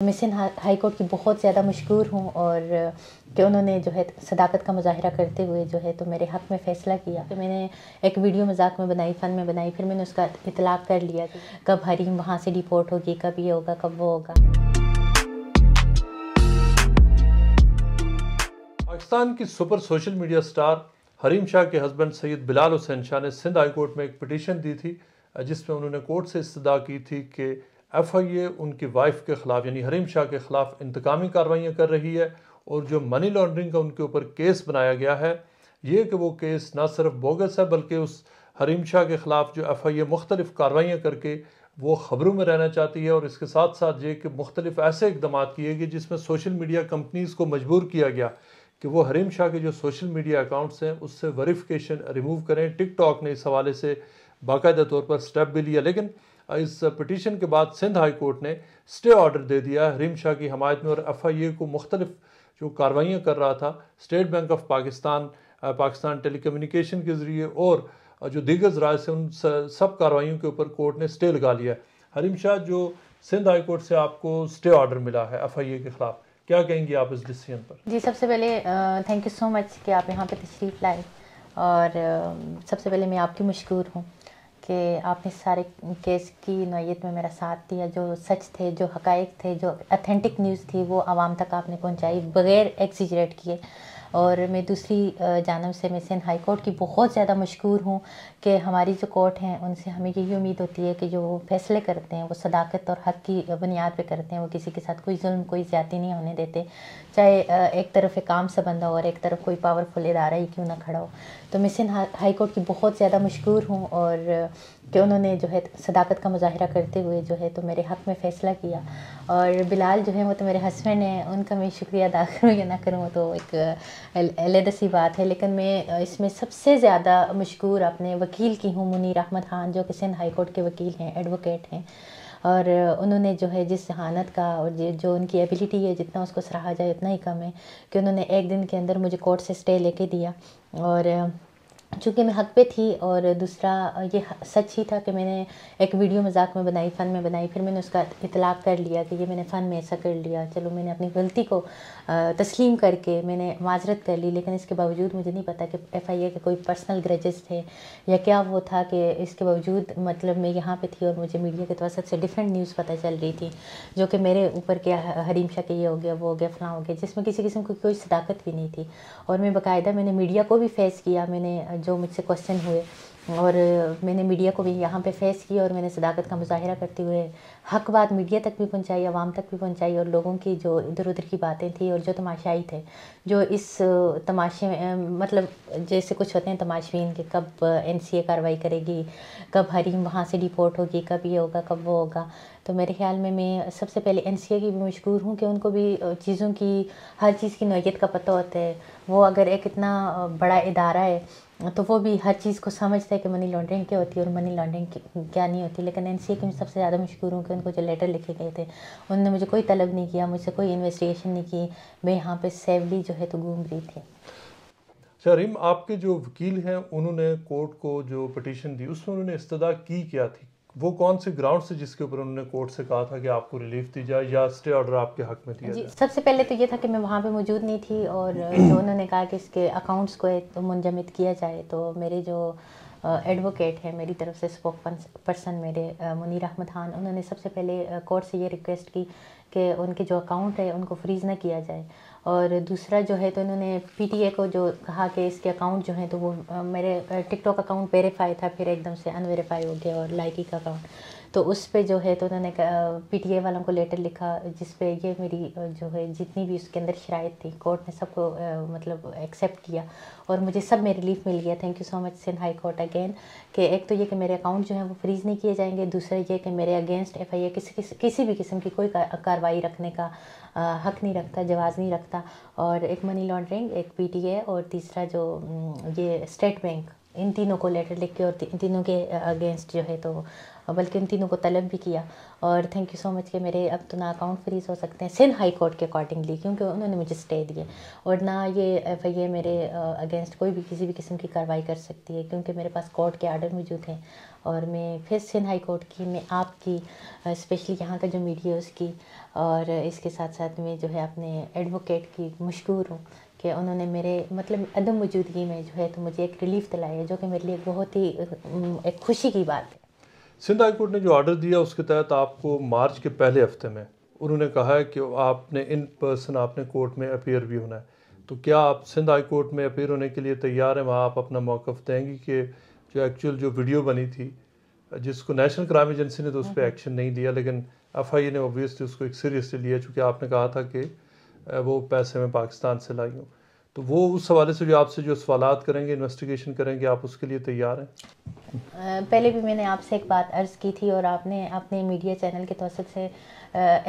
मैं Sindh high court की बहुत ज़्यादा मशहूर हूँ और कि उन्होंने जो है सदाकत का मुजाहिरा करते हुए जो है तो मेरे हक़ में फ़ैसला किया। तो मैंने एक वीडियो मजाक में बनाई, फ़न में बनाई, फिर मैंने उसका इतलाक़ कर लिया कि कब हरीम वहाँ से डिपोर्ट होगी, कब ये होगा, कब वो होगा। पाकिस्तान की super social media star Hareem Shah के हस्बैंड सैयद बिलाल हुसैन शाह ने सिंध हाई कोर्ट में एक पिटीशन दी थी जिसमें उन्होंने कोर्ट से इस्तदा की थी कि FIA उनकी वाइफ के ख़िलाफ़ यानी हरीम शाह के ख़िलाफ़ इंतकामी कार्रवाइयाँ कर रही है और जो मनी लॉन्ड्रिंग का उनके ऊपर केस बनाया गया है ये कि वो केस ना सिर्फ बोगस है बल्कि उस हरीम शाह के ख़िलाफ़ जो FIA मुख्तलिफ़ कार्रवाइयाँ करके वो ख़बरों में रहना चाहती है और इसके साथ साथ ये कि मुख्तलिफ़ ऐसे इक़दाम किए गए जिसमें सोशल मीडिया कंपनीज़ को मजबूर किया गया कि वो हरीम शाह के जो सोशल मीडिया अकाउंट्स हैं उससे वेरिफिकेशन रिमूव करें। टिकटॉक ने इस हवाले से बाकायदा तौर पर स्टेप भी लिया, लेकिन इस पिटीशन के बाद सिंध हाई कोर्ट ने स्टे ऑर्डर दे दिया हरीम शाह की हमायत में और FIA को मुख्तलिफ जो कार्रवाइयाँ कर रहा था state bank of Pakistan, Pakistan telecommunication के ज़रिए और जो दीगर ज़राए से उन सब कार्रवाइयों के ऊपर कोर्ट ने स्टे लगा लिया। हरीम शाह, जो सिंध हाई कोर्ट से आपको स्टे ऑर्डर मिला है FIA के ख़िलाफ़, क्या कहेंगी आप इस डिसीजन पर? जी, सबसे पहले थैंक यू सो मच कि आप यहाँ पे तशरीफ़ लाए और सबसे पहले मैं आपकी मशकूर हूँ कि आपने सारे केस की नौयत में मेरा साथ दिया। जो सच थे, जो हक़ाइक़ थे, जो ऑथेंटिक न्यूज़ थी वो आवाम तक आपने पहुँचाई बग़ैर एक्सीजरेट किए। और मैं दूसरी जानब से मैं सिंध हाई कोर्ट की बहुत ज़्यादा मशकूर हूँ कि हमारी जो कोर्ट हैं उनसे हमें यही उम्मीद होती है कि जो वो फ़ैसले करते हैं वो सदाकत और हक़ की बुनियाद पे करते हैं। वो किसी के साथ कोई जुल्म, कोई ज़्यादती नहीं होने देते, चाहे एक तरफ एक आम सा बंदा हो और एक तरफ कोई पावरफुल इदारा ही क्यों ना खड़ा हो। तो मैं सिंध हाई कोर्ट की बहुत ज़्यादा मशकूर हूँ और कि उन्होंने जो है सदाकत का मुजाहिरा करते हुए जो है तो मेरे हक़ में फ़ैसला किया। और बिलाल जो है वो तो मेरे हस्बैंड हैं, उनका मैं शुक्रिया अदा करूँ या ना करूँ तो एक अलग सी बात है, लेकिन मैं इसमें सबसे ज़्यादा मशकूर अपने वकील की हूँ, मुनीर अहमद खान, जो कि सिंध हाई कोर्ट के वकील हैं, एडवोकेट हैं। और उन्होंने जो है जिस जहानत का और जो उनकी एबिलिटी है, जितना उसको सराहा जाए उतना ही कम है कि उन्होंने एक दिन के अंदर मुझे कोर्ट से स्टे लेके दिया। और चूँकि मैं हक़ पे थी और दूसरा ये सच ही था कि मैंने एक वीडियो मजाक में बनाई, फ़न में बनाई, फिर मैंने उसका इतलाक़ कर लिया कि ये मैंने फ़न में ऐसा कर लिया। चलो, मैंने अपनी गलती को तस्लीम करके मैंने माज़रत कर ली, लेकिन इसके बावजूद मुझे नहीं पता कि FIA के कोई पर्सनल ग्रजेस थे या क्या वो था कि इसके बावजूद मतलब मैं यहाँ पे थी और मुझे मीडिया के तवसत से डिफरेंट न्यूज़ पता चल रही थी जो कि मेरे ऊपर क्या हरीम शाह के ये हो गया, वो हो गया, फ़लाँ हो गया, जिसमें किसी किस्म की कोई सदाकत भी नहीं थी। और मैं बाकायदा मैंने मीडिया को भी फेस किया, मैंने जो मुझसे क्वेश्चन हुए और मैंने मीडिया को भी यहाँ पे फेस किया और मैंने सदाकत का मुजाहिरा करते हुए हक़ बात मीडिया तक भी पहुँचाई, आवाम तक भी पहुँचाई। और लोगों की जो इधर उधर की बातें थी और जो तमाशाई थे, जो इस तमाशे में मतलब जैसे कुछ होते हैं तमाशबीन के, कब NCA कार्रवाई करेगी, कब हरीम वहाँ से डिपोर्ट होगी, कब ये होगा, कब वो होगा। तो मेरे ख़्याल में मैं सबसे पहले NCA की भी मशकूर हूँ कि उनको भी चीज़ों की, हर चीज़ की नौयत का पता होता है। वो अगर एक इतना बड़ा इदारा है तो वो भी हर चीज़ को समझता है कि मनी लॉन्ड्रिंग क्या होती है और मनी लॉन्ड्रिंग क्या नहीं होती। लेकिन NCA की मैं सबसे ज़्यादा मशकूर हूँ कि उनको जो लेटर लिखे गए थे उन्होंने मुझे कोई तलब नहीं किया, मुझसे कोई इन्वेस्टिगेशन नहीं की। मैं यहाँ पे सेफली जो है तो घूम रही थी। अच्छा हरीम, आपके जो वकील हैं उन्होंने कोर्ट को जो पिटीशन दी उसमें उन्होंने इस्तदा की क्या थी? वो कौन से ग्राउंड से जिसके ऊपर उन्होंने कोर्ट से कहा था कि आपको रिलीफ दी जाए या स्टे ऑर्डर आपके हक में दिया जी, जाए? सबसे पहले तो ये था कि मैं वहाँ पे मौजूद नहीं थी और जो उन्होंने कहा कि इसके अकाउंट्स को एक तो मुंजमद किया जाए, तो मेरे जो एडवोकेट हैं, मेरी तरफ से स्पोक पर्सन मेरे मुनीर अहमद खान, उन्होंने सबसे पहले कोर्ट से ये रिक्वेस्ट की कि उनके जो अकाउंट है उनको फ्रीज़ ना किया जाए। और दूसरा जो है तो उन्होंने PTA को जो कहा कि इसके अकाउंट जो हैं तो वो मेरे टिकटॉक अकाउंट वेरीफाई था, फिर एकदम से अनवेरीफाई हो गया और लाइकी का अकाउंट, तो उस पे जो है तो उन्होंने PTA वालों को लेटर लिखा जिस पे ये मेरी जो है जितनी भी उसके अंदर शराइत थी कोर्ट ने सबको मतलब एक्सेप्ट किया और मुझे सब में रिलीफ मिल गया। Thank you so much Sindh high court again कि एक तो ये कि मेरे अकाउंट जो है वो फ्रीज़ नहीं किए जाएंगे, दूसरा ये कि मेरे अगेंस्ट FIA किसी भी किस्म की कोई कार्रवाई रखने का हक़ नहीं रखता, जवाज़ नहीं रखता। और एक मनी लॉन्ड्रिंग, एक PTA और तीसरा जो ये स्टेट बैंक इन तीनों को लेटर लिख के और इन तीनों के अगेंस्ट जो है तो बल्कि इन तीनों को तलब भी किया। और थैंक यू सो मच कि मेरे अब तो ना अकाउंट फ्रीज हो सकते हैं सिंध हाई कोर्ट के अकॉर्डिंगली, क्योंकि उन्होंने मुझे स्टे दिए, और ना ये FIA मेरे अगेंस्ट कोई भी किसी भी किस्म की कार्रवाई कर सकती है, क्योंकि मेरे पास कोर्ट के आर्डर मौजूद हैं। और मैं फिर सिंध हाई कोर्ट की, मैं आपकी स्पेशली यहाँ का जो मीडिया उसकी, और इसके साथ साथ में जो है अपने एडवोकेट की मशकूर हूँ कि उन्होंने मेरे मतलब अदम मौजूदगी में जो है तो मुझे एक रिलीफ दिलाया है, जो कि मेरे लिए बहुत ही एक खुशी की बात है। सिंध हाई कोर्ट ने जो ऑर्डर दिया उसके तहत आपको मार्च के पहले हफ्ते में उन्होंने कहा है कि आपने इन पर्सन आपने कोर्ट में अपीयर भी होना है। तो क्या आप सिंध हाई कोर्ट में अपीयर होने के लिए तैयार हैं? वहाँ आप अपना मौक़िफ़ देंगी कि जो एक्चुअल जो वीडियो बनी थी, जिसको नेशनल क्राइम एजेंसी ने तो उस पर एक्शन नहीं लिया, लेकिन FIA ने ऑब्वियसली उसको एक सीरियसली लिया, चूँकि आपने कहा था कि वो पैसे मैं पाकिस्तान से लाई हूँ। तो वो उस हवाले से जो आपसे जो सवालात करेंगे, इन्वेस्टिगेशन करेंगे, आप उसके लिए तैयार हैं? पहले भी मैंने आपसे एक बात अर्ज़ की थी और आपने अपने मीडिया चैनल के तौसत से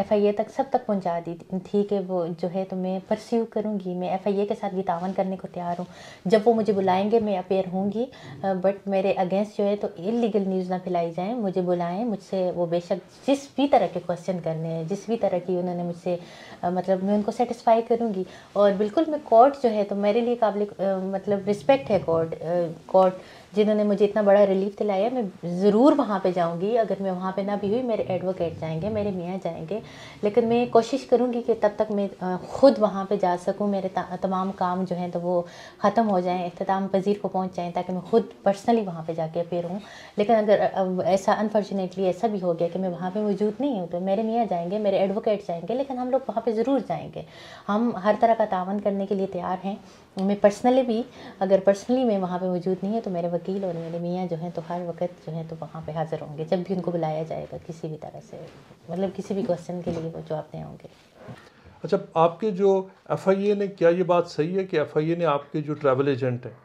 FIA तक सब तक पहुंचा दी थी कि वो जो है तो मैं परस्यू करूंगी, मैं FIA के साथ भी तावन करने को तैयार हूं। जब वो मुझे बुलाएंगे मैं अपेयर होंगी, बट मेरे अगेंस्ट जो है तो इलीगल न्यूज़ ना फैलाई जाए, मुझे बुलाएं, मुझसे वो बेशक जिस भी तरह के क्वेश्चन करने हैं, जिस भी तरह की उन्होंने मुझसे मतलब मैं उनको सेटिस्फाई करूँगी। और बिल्कुल मैं कोर्ट जो है तो मेरे लिए काबिल मतलब रिस्पेक्ट है कोर्ट जिन्होंने मुझे इतना बड़ा रिलीफ दिलाया। मैं ज़रूर वहाँ पे जाऊँगी, अगर मैं वहाँ पे ना भी हुई मेरे एडवोकेट जाएंगे, मेरे मियाँ जाएंगे, लेकिन मैं कोशिश करूँगी कि तब तक मैं ख़ुद वहाँ पे जा सकूँ, मेरे तमाम काम जो हैं तो वो ख़त्म हो जाएँ, इख्तिताम पजीर को पहुँच जाएँ, ताकि मैं ख़ुद पर्सनली वहाँ पे जाके अपेयर हूँ। लेकिन अगर ऐसा अनफॉर्चुनेटली ऐसा भी हो गया कि मैं वहाँ पर मौजूद नहीं हूँ, तो मेरे मियाँ जाएँगे, मेरे एडवोकेट जाएँगे, लेकिन हम लोग वहाँ पर ज़रूर जाएँगे। हम हर तरह का तावन करने के लिए तैयार हैं। मैं पर्सनली भी, अगर पर्सनली मैं वहाँ पे मौजूद नहीं है तो मेरे वकील और मेरे मियाँ जो हैं तो हर वक्त जो है तो वहाँ पे हाज़िर होंगे, जब भी उनको बुलाया जाएगा किसी भी तरह से, मतलब किसी भी क्वेश्चन के लिए वो जवाब दें होंगे। अच्छा, आपके जो FIA ने, क्या ये बात सही है कि FIA ने आपके जो ट्रैवल एजेंट हैं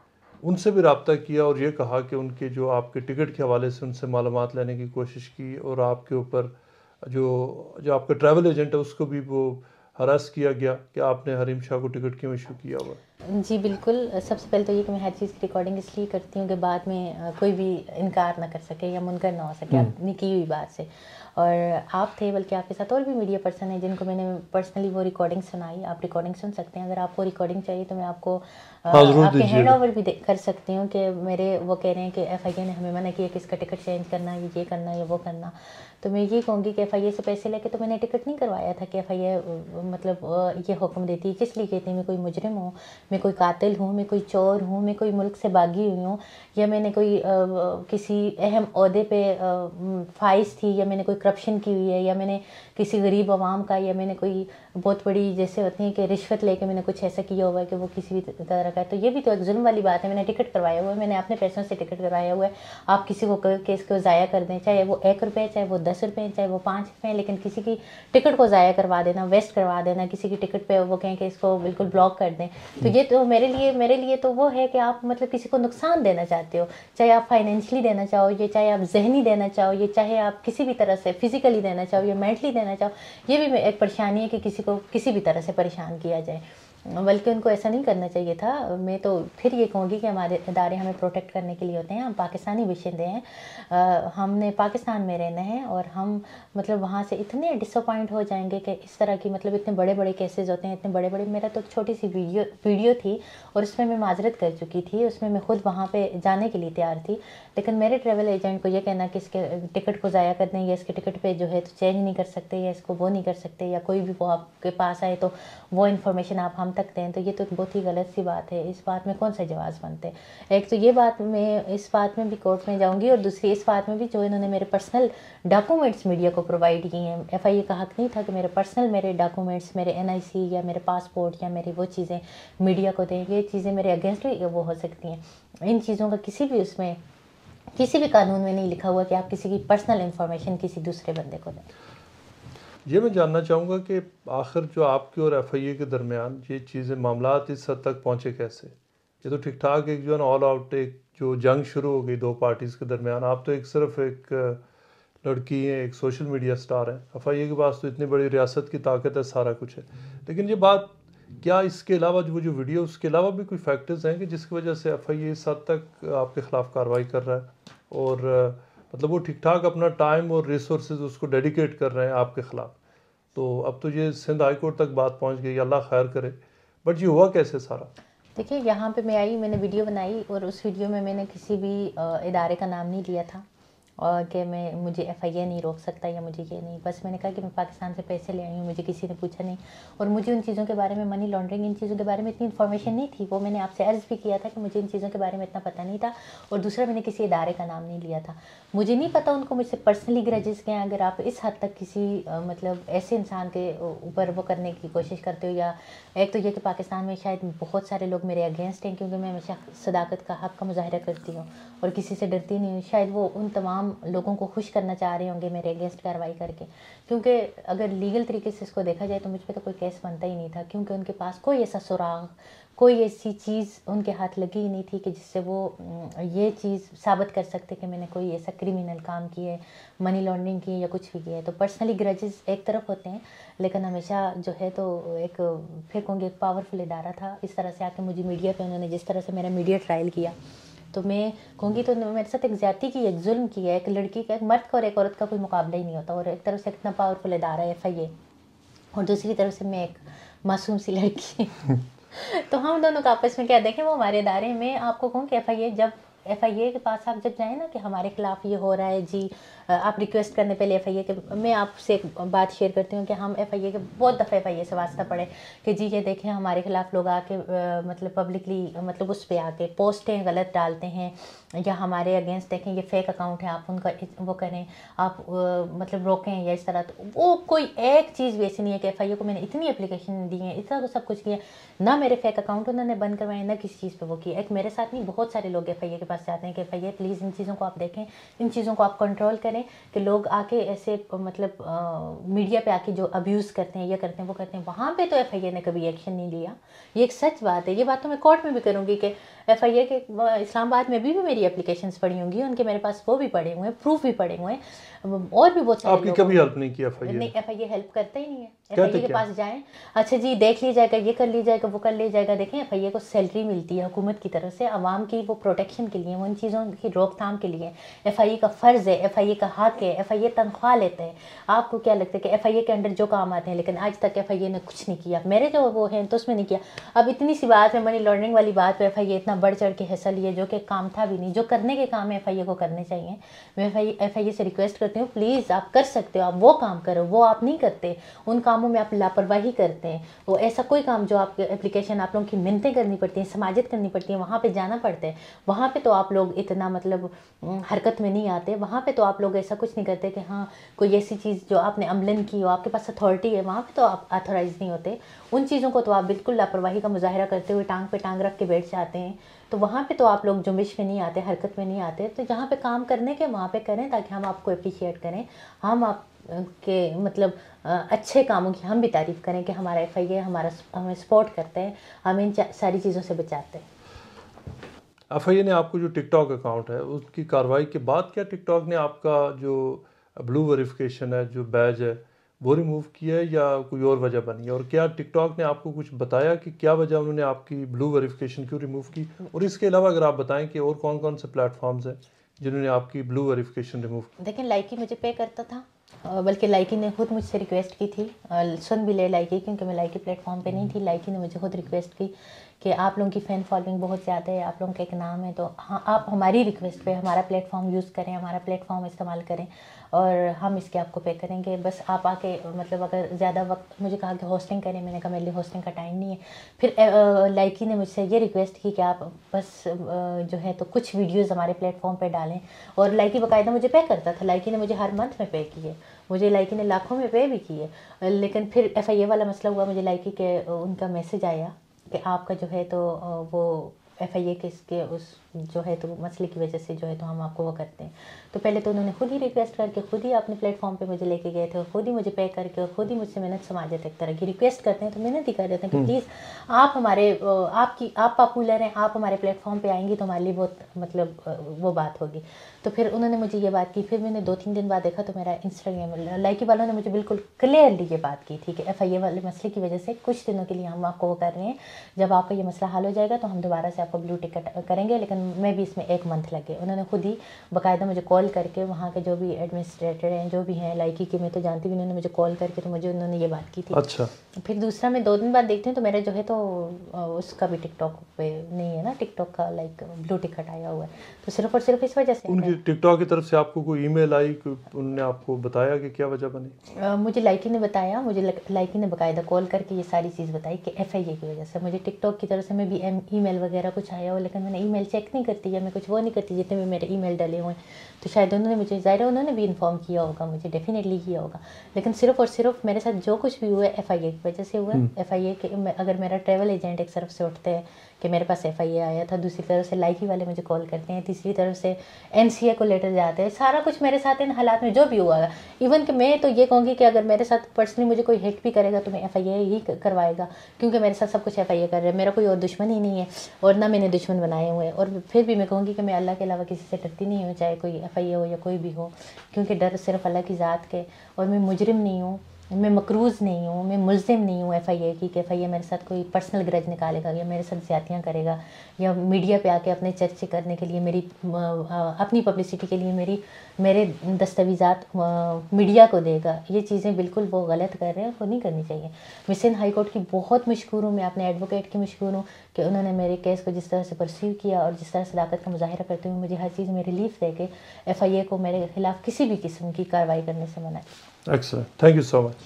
उनसे भी रब्ता किया और ये कहा कि उनके जो आपके टिकट के हवाले से उनसे मालूमात लेने की कोशिश की, और आपके ऊपर जो जो आपका ट्रैवल एजेंट है उसको भी वो हरास किया गया कि आपने हरीम शाह को टिकट क्यों इशू किया हुआ? जी बिल्कुल। सबसे पहले तो ये कि मैं हर चीज़ की रिकॉर्डिंग इसलिए करती हूँ कि बाद में कोई भी इनकार ना कर सके या मुनकर ना हो सके अपनी की हुई बात से। और आप थे, बल्कि आपके साथ और भी मीडिया पर्सन है जिनको मैंने पर्सनली वो रिकॉर्डिंग सुनाई, आप रिकॉर्डिंग सुन सकते हैं। अगर आपको रिकॉर्डिंग चाहिए तो मैं आपको हाँ, ज़रूर आपके हैंड दीजिएगा। ओवर भी कर सकती हूँ कि मेरे वो कह रहे हैं कि FIA ने हमें मना किया कि इसका टिकट चेंज करना, ये करना या वो करना। तो मैं ये कहूँगी कि FIA से पैसे लेके तो मैंने टिकट नहीं करवाया था कि FIA मतलब ये हुक्म देती है, किस लिए कहती है मैं कोई मुजरिम हूँ, मैं कोई कातिल हूँ, मैं कोई चोर हूँ, मैं कोई मुल्क से भागी हुई हूँ, या मैंने कोई किसी अहम ओहदे पे फाइज थी, या मैंने कोई करप्शन की हुई है, या मैंने किसी गरीब आवाम का, या मैंने कोई बहुत बड़ी जैसे होती है कि रिश्वत लेके मैंने कुछ ऐसा किया हुआ है कि वो किसी भी तरह का है। तो ये भी तो एक जुल्म वाली बात है। मैंने टिकट करवाया हुआ है, मैंने अपने पैसों से टिकट करवाया हुआ है। आप किसी को के इसको ज़ाया कर दें, चाहे वो 1 रुपये, चाहे वो 10 रुपये, चाहे वो 5 रुपये, लेकिन किसी की टिकट को ज़ाया करवा देना, वेस्ट करवा देना, किसी की टिकट पे वो कहें कि इसको बिल्कुल ब्लॉक कर दें, तो ये तो मेरे लिए तो वो है कि आप मतलब किसी को नुकसान देना चाहते हो, चाहे आप फाइनेंशियली देना चाहो, ये चाहे आप जहनी देना चाहो, ये चाहे आप किसी भी तरह से फिजिकली देना चाहो या मेंटली देना चाहो, ये भी एक परेशानी है कि किसी को किसी भी तरह से परेशान किया जाए। बल्कि उनको ऐसा नहीं करना चाहिए था। मैं तो फिर ये कहूँगी कि हमारे इदारे हमें प्रोटेक्ट करने के लिए होते हैं। हम पाकिस्तानी बाशिंदे हैं, हमने पाकिस्तान में रहना है, और हम मतलब वहाँ से इतने डिसअपॉइंट हो जाएंगे कि इस तरह की मतलब इतने बड़े बड़े केसेस होते हैं, इतने बड़े बड़े। मेरा तो छोटी सी वीडियो थी और उसमें मैं माजरत कर चुकी थी, उसमें मैं खुद वहाँ पर जाने के लिए तैयार थी, लेकिन मेरे ट्रेवल एजेंट को ये कहना कि इसके टिकट को ज़ाया कर दें, या इसके टिकट पर जो है तो चेंज नहीं कर सकते, या इसको वो नहीं कर सकते, या कोई भी वो आपके पास आए तो वो इन्फॉर्मेशन आप हम तक दें, तो ये तो बहुत ही गलत सी बात है। इस बात में कौन सा जवाब बनते हैं? एक तो ये बात, मैं इस बात में भी कोर्ट में जाऊंगी, और दूसरी इस बात में भी जो इन्होंने मेरे पर्सनल डॉक्यूमेंट्स मीडिया को प्रोवाइड किए हैं। FIA का हक नहीं था कि मेरे डॉक्यूमेंट्स, मेरे NIC या मेरे पासपोर्ट या मेरी वो चीज़ें मीडिया को दें। ये चीज़ें मेरे अगेंस्ट भी वो हो सकती हैं। इन चीज़ों का किसी भी उसमें किसी भी कानून में नहीं लिखा हुआ कि आप किसी की पर्सनल इंफॉर्मेशन किसी दूसरे बंदे को दें। ये मैं जानना चाहूँगा कि आखिर जो आपके और FIA के दरमियान ये चीज़ें, मामलात इस हद तक पहुँचे कैसे? ये तो ठीक ठाक एक जो है ना ऑल आउट एक जो जंग शुरू हो गई दो पार्टीज़ के दरमियान। आप तो एक सिर्फ एक लड़की हैं, एक सोशल मीडिया स्टार हैं। FIA के पास तो इतनी बड़ी रियासत की ताकत है, सारा कुछ है, लेकिन ये बात क्या इसके अलावा वो जो वीडियो, उसके अलावा भी कोई फैक्टर्स हैं कि जिसकी वजह से FIA इस हद तक आपके ख़िलाफ़ कार्रवाई कर रहा है और मतलब वो ठीक ठाक अपना टाइम और रिसोर्सेज उसको डेडिकेट कर रहे हैं आपके ख़िलाफ़? तो अब तो ये सिंध हाई कोर्ट तक बात पहुंच गई, अल्लाह खैर करे, बट ये हुआ कैसे सारा? देखिए, यहाँ पे मैं आई, मैंने वीडियो बनाई और उस वीडियो में मैंने किसी भी इदारे का नाम नहीं लिया था और कि मुझे FIA नहीं रोक सकता या मुझे ये नहीं। बस मैंने कहा कि मैं पाकिस्तान से पैसे ले आई हूँ, मुझे किसी ने पूछा नहीं और मुझे उन चीज़ों के बारे में, मनी लॉन्ड्रिंग, इन चीज़ों के बारे में इतनी इन्फॉर्मेशन नहीं थी। वो मैंने आपसे अर्ज़ भी किया था कि मुझे इन चीज़ों के बारे में इतना पता नहीं था। और दूसरा, मैंने किसी इदारे का नाम नहीं लिया था। मुझे नहीं पता उनको मुझसे पर्सनली ग्रजेस के हैं। अगर आप इस हद तक किसी मतलब ऐसे इंसान के ऊपर वो करने की कोशिश करते हो, या एक तो ये कि पाकिस्तान में शायद बहुत सारे लोग मेरे अगेंस्ट हैं क्योंकि मैं हमेशा सदाकत का, हक़ का मुजाहिरा करती हूँ और किसी से डरती नहीं हूँ। शायद वो उन तमाम लोगों को खुश करना चाह रहे होंगे मेरे अगेंस्ट कार्रवाई करके, क्योंकि अगर लीगल तरीके से इसको देखा जाए तो मुझ पे तो कोई केस बनता ही नहीं था, क्योंकि उनके पास कोई ऐसा सुराग, कोई ऐसी चीज़ उनके हाथ लगी ही नहीं थी कि जिससे वो ये चीज़ साबित कर सकते कि मैंने कोई ऐसा क्रिमिनल काम किया है, मनी लॉन्ड्रिंग की या कुछ भी किया है। तो पर्सनली ग्रजेस एक तरफ होते हैं, लेकिन हमेशा जो है तो एक, फिर कहूँगी, एक पावरफुल इदारा था। इस तरह से आके मुझे मीडिया पे उन्होंने जिस तरह से मेरा मीडिया ट्रायल किया, तो मैं कहूँगी तो मेरे साथ एक ज़्यादती की, एक जुल्म किया है। एक लड़की का, एक मर्द का और एक औरत का कोई मुकाबला ही नहीं होता। और एक तरफ से इतना पावरफुल इदारा है FIA और दूसरी तरफ से मैं एक मासूम सी लड़की तो हम दोनों का आपस में क्या, देखें, वो हमारे इदारे में, आपको कहूँ कि FIA के पास आप जब जाएँ ना कि हमारे खिलाफ़ ये हो रहा है जी, आप रिक्वेस्ट करने पहले FIA के, मैं आपसे एक बात शेयर करती हूँ कि हम FIA के बहुत दफ़ा FIA से वास्ता पड़े कि जी ये देखें हमारे खिलाफ़ लोग आके मतलब पब्लिकली, मतलब उस पर आके पोस्टें गलत डालते हैं या हमारे अगेंस्ट देखें ये फेक अकाउंट है, आप उनका वो करें, आप मतलब रोकें या इस तरह। तो वो कोई एक चीज़ भी ऐसी नहीं है कि FIA को मैंने इतनी एप्लीकेशन दी हैं, इतना सब कुछ किया, ना मेरे फेक अकाउंट उन्होंने बंद करवाए, ना किसी चीज़ पे वो किया। एक मेरे साथ नहीं, बहुत सारे लोग FIA के पास जाते हैं कि FIA प्लीज़ इन चीज़ों को आप देखें, इन चीज़ों को आप कंट्रोल करें कि लोग आके ऐसे मतलब मीडिया पे आके जो अब्यूज़ करते हैं, ये करते हैं, वो करते हैं। वहाँ पे तो FIA ने कभी एक्शन नहीं लिया। ये एक सच बात है, ये बात तो मैं कोर्ट में भी करूँगी कि FIA के इस्लामाबाद में भी मेरी एप्लीकेशंस पड़ी होंगी, उनके मेरे पास वो भी पड़े हुए हैं, प्रूफ भी पड़े हुए हैं, और भी बहुत सारे आपकी कभी हेल्प नहीं की FIA? नहीं, FIA हेल्प करता ही नहीं है। FIA के पास जाएं, अच्छा जी देख ली जाएगा, ये कर ली जाएगा, वो कर ली जाएगा। देखें, FIA को सैलरी मिलती है हुकूमत की तरफ से, आवाम की वो प्रोटेक्शन के लिए, वो इन चीज़ों की रोकथाम के लिए। FIA का फ़र्ज़ है, FIA का हक़ है, FIA तनख्वाह लेते हैं। आपको क्या लगता है कि FIA के अंडर जो काम आते हैं, लेकिन आज तक FIA ने कुछ नहीं किया। मेरे जो वो हैं तो उसमें नहीं किया। अब इतनी सी बात है, मनी लॉन्ड्रिंग वाली बात पे FIA इतना बढ़ चढ़ के हिस्सा लिए, जो कि काम था भी नहीं। जो करने के काम है FIA को करने चाहिए। मैं FIA से रिक्वेस्ट करती हूँ, प्लीज़ आप कर सकते हो, आप वो काम करो, वो आप नहीं करते। उन कामों में आप लापरवाही करते हैं। वो ऐसा कोई काम जो आपके एप्लीकेशन, आप लोगों की मिन्नतें करनी पड़ती हैं, समाजित करनी पड़ती है, वहाँ पे जाना पड़ता है। वहाँ पे तो आप लोग इतना मतलब हरकत में नहीं आते। वहाँ पे तो आप लोग ऐसा कुछ नहीं करते कि हाँ कोई ऐसी चीज़ जो आपने अमलन की हो, आपके पास अथॉरिटी है, वहाँ पे तो आप ऑथोराइज नहीं होते। उन चीज़ों को तो आप बिल्कुल लापरवाही का मुजाहिरा करते हुए टांग पे टांग रख के बैठ जाते हैं। तो वहाँ पे तो आप लोग जुम्बिश में नहीं आते, हरकत में नहीं आते। तो जहाँ पे काम करने के वहाँ पे करें, ताकि हम आपको अप्रिशिएट करें, हम आप के मतलब अच्छे कामों की हम भी तारीफ़ करें कि हमारा FIA हमें सपोर्ट करते हैं, हमें इन सारी चीज़ों से बचाते हैं। FIA ने आपको जो टिकटॉक अकाउंट है उसकी कार्रवाई के बाद क्या टिकटॉक ने आपका जो ब्लू वेरिफिकेशन है, जो बैज है, वो रिमूव किया है या कोई और वजह बनी है? और क्या टिकटॉक ने आपको कुछ बताया कि क्या वजह उन्होंने आपकी ब्लू वेरिफिकेशन क्यों रिमूव की? और इसके अलावा अगर आप बताएं कि और कौन कौन से प्लेटफॉर्म्स हैं जिन्होंने आपकी ब्लू वेरिफिकेशन रिमूव की? देखिए, लाइकी मुझे पे करता था, बल्कि लाइकी ने खुद मुझसे रिक्वेस्ट की थी, सुन भी ले लाइकी, क्योंकि मैं लाइकी प्लेटफॉर्म पे नहीं थी। लाइकी ने मुझे खुद रिक्वेस्ट की कि आप लोगों की फ़ैन फॉलोइंग बहुत ज़्यादा है, आप लोगों का एक नाम है, तो हाँ आप हमारी रिक्वेस्ट पे हमारा प्लेटफॉर्म यूज़ करें, हमारा प्लेटफॉर्म इस्तेमाल करें और हम इसके आपको पे करेंगे। बस आप आके मतलब अगर ज़्यादा वक्त, मुझे कहा कि होस्टिंग करें, मैंने कहा मेरे लिए होस्टिंग का टाइम नहीं है। फिर लाइकी ने मुझसे ये रिक्वेस्ट की कि आप बस जो है तो कुछ वीडियोज़ हमारे प्लेटफॉर्म पर डालें, और लाइकी बाकायदा मुझे पे करता था। लाइकी ने मुझे हर मंथ में पे किए, मुझे लाइकी ने लाखों में पे भी किए। लेकिन फिर FIA वाला मसला हुआ, मुझे लाइकी के उनका मैसेज आया कि आपका जो है तो वो FIA के इसके उस जो है तो मसले की वजह से जो है तो हम आपको वो करते हैं। तो पहले तो उन्होंने खुद ही रिक्वेस्ट करके खुद ही अपने प्लेटफॉर्म पे मुझे लेके गए थे और खुद ही मुझे पे करके और खुद ही मुझसे मिन्नत समाज एक तरह की रिक्वेस्ट करते हैं, तो मिन्नत ही कर देते हैं कि प्लीज़ आप हमारे आप पॉपुलर हैं, आप हमारे प्लेटफॉर्म पे आएंगी तो हमारे लिए बहुत मतलब वो बात होगी। तो फिर उन्होंने मुझे ये बात की। फिर मैंने 2-3 दिन बाद देखा तो मेरा इंस्टाग्राम लाइकी वालों ने मुझे बिल्कुल क्लियरली ये बात की थी कि FIA वाले मसले की वजह से कुछ दिनों के लिए हम आपको वो कर रहे हैं, जब आपका ये मसला हल हो जाएगा तो हम दोबारा से आपको ब्लू टिकट करेंगे, लेकिन मैं भी इसमें 1 मंथ लगे। उन्होंने खुद ही बाकायदा मुझे कॉल करके वहाँ के जो भी एडमिनिस्ट्रेटर हैं जो भी हैं लाइकी के, मैं तो जानती भी, उन्होंने मुझे कॉल करके तो मुझे उन्होंने ये बात की थी। अच्छा। फिर दूसरा मैं 2 दिन बाद देखती हूँ तो मेरा जो है तो उसका भी टिकटॉक पे नहीं है ना, टिकटॉक का लाइक ब्लू टिकट आया हुआ है। तो सिर्फ और सिर्फ इस वजह से उनकी टिकटॉक की तरफ से आपको कोई ईमेल आई, उन्होंने आपको बताया कि क्या वजह बनी? मुझे लाइकी ने बताया, मुझे लाइकी ने बाकायदा कॉल करके ये सारी चीज़ बताई कि FIA की वजह से मुझे टिकटॉक की तरफ से मैं भी ईमेल वगैरह कुछ आया हो, लेकिन मैंने ईमेल चेक नहीं करती या मैं कुछ वो नहीं करती जितने भी मेरे ईमेल डले हुए हैं। तो शायद उन्होंने मुझे, ज़ाहिर है उन्होंने भी इन्फॉर्म किया होगा, मुझे डेफिनेटली किया होगा, लेकिन सिर्फ और सिर्फ मेरे साथ जो कुछ भी हुआ है FIA की वजह से हुआ है। FIA के अगर मेरा ट्रैवल एजेंट एक तरफ से उठते हैं कि मेरे पास FIA आया था, दूसरी तरफ से लाइकी वाले मुझे कॉल करते हैं, तीसरी तरफ से NCA को लेटर जाते हैं, सारा कुछ मेरे साथ इन हालात में जो भी हुआ है। इवन कि मैं तो ये कहूँगी कि अगर मेरे साथ पर्सनली मुझे कोई हिट भी करेगा तो मैं FIA ही करवाएगा, क्योंकि मेरे साथ सब कुछ FIA कर रहे हैं, मेरा कोई और दुश्मन ही नहीं है और ना मैंने दुश्मन बनाए हुए हैं। और फिर भी मैं कहूँगी कि मैं अल्लाह के अलावा किसी से डरती नहीं हूँ, चाहे कोई FIA हो या कोई भी हो, क्योंकि डर सिर्फ अल्लाह की ज़ात के। और मैं मुजरिम नहीं हूँ, मैं मकरूज़ नहीं हूँ, मैं मुल्ज़िम नहीं हूँ FIA की कि FIA मेरे साथ कोई पर्सनल ग्रज निकालेगा या मेरे साथ ज़्यादतियाँ करेगा या मीडिया पे आके अपने चर्चे करने के लिए मेरी अपनी पब्लिसिटी के लिए मेरे दस्तावेज़ात मीडिया को देगा। ये चीज़ें बिल्कुल वो गलत कर रहे हैं, वो नहीं करनी चाहिए। मैं सिंध हाई कोर्ट की बहुत मशकूर हूँ, मैं अपने एडवोकेट की मशकूर हूँ कि उन्होंने मेरे केस को जिस तरह से परसीव किया और जिस तरह सदाकत का मुजाहिरा करते हुए मुझे हर चीज़ में रिलीफ दे के FIA को मेरे खिलाफ किसी भी किस्म की कार्रवाई करने से मना किया। Excellent. Thank you so much.